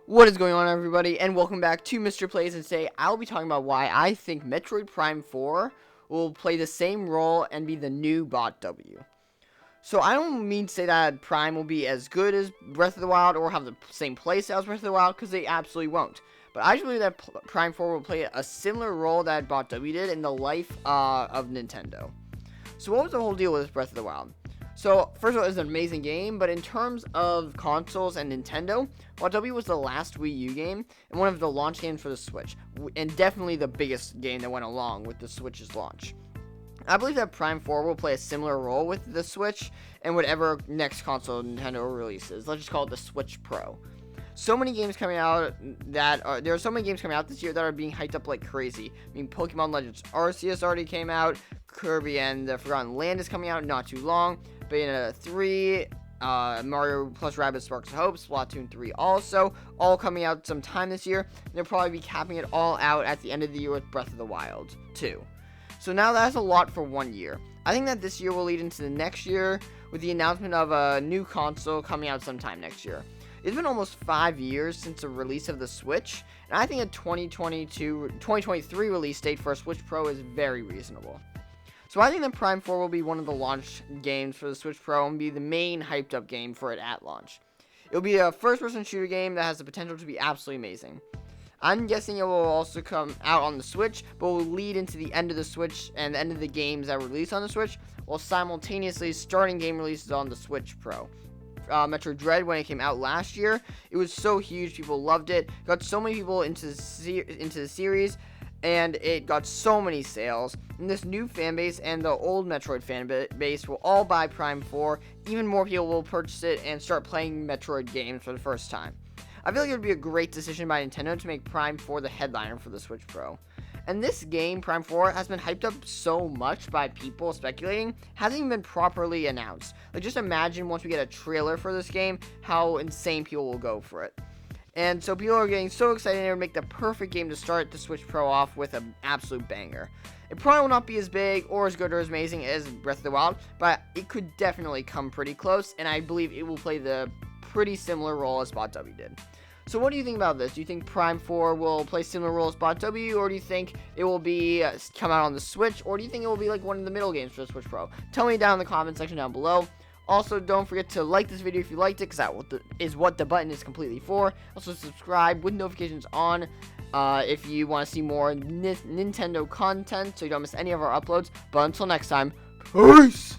What is going on, everybody, and welcome back to Mr. Plays, and today I'll be talking about why I think Metroid Prime 4 will play the same role and be the new Bot W. So I don't mean to say that Prime will be as good as Breath of the Wild or have the same playstyle as Breath of the Wild, because they absolutely won't. But I just believe that Prime 4 will play a similar role that Bot W did in the life of Nintendo. So what was the whole deal with Breath of the Wild? So, first of all, it's an amazing game, but in terms of consoles and Nintendo, Bot W was the last Wii U game and one of the launch games for the Switch, and definitely the biggest game that went along with the Switch's launch. I believe that Prime 4 will play a similar role with the Switch and whatever next console Nintendo releases. Let's just call it the Switch Pro. So many games coming out there are so many games coming out this year that are being hyped up like crazy. I mean, Pokemon Legends Arceus already came out, Kirby and the Forgotten Land is coming out not too long, Bayonetta 3, Mario plus Rabbids Sparks of Hope, Splatoon 3 also, all coming out sometime this year. And they'll probably be capping it all out at the end of the year with Breath of the Wild 2. So now that's a lot for 1 year. I think that this year will lead into the next year with the announcement of a new console coming out sometime next year. It's been almost 5 years since the release of the Switch, and I think a 2023 release date for a Switch Pro is very reasonable. So I think that Prime 4 will be one of the launch games for the Switch Pro and be the main hyped up game for it at launch. It'll be a first-person shooter game that has the potential to be absolutely amazing. I'm guessing it will also come out on the Switch, but will lead into the end of the Switch and the end of the games that release on the Switch, while simultaneously starting game releases on the Switch Pro. Metroid Dread, when it came out last year, it was so huge, people loved it, got so many people into the series, and it got so many sales. And this new fan base and the old Metroid fan base will all buy Prime 4. Even more people will purchase it and start playing Metroid games for the first time. I feel like it would be a great decision by Nintendo to make Prime 4 the headliner for the Switch Pro. And this game, Prime 4, has been hyped up so much by people speculating, hasn't even been properly announced. Like, just imagine once we get a trailer for this game, how insane people will go for it. And so people are getting so excited, and it would make the perfect game to start the Switch Pro off with an absolute banger. It probably will not be as big or as good or as amazing as Breath of the Wild, but it could definitely come pretty close, and I believe it will play the pretty similar role as Bot W did. So what do you think about this? Do you think Prime 4 will play similar role as Bot W, or do you think it will be come out on the Switch, or do you think it will be like one of the middle games for the Switch Pro? Tell me down in the comment section down below. Also, don't forget to like this video if you liked it, because that is what the button is completely for. Also, subscribe with notifications on if you want to see more Nintendo content, so you don't miss any of our uploads. But until next time, peace!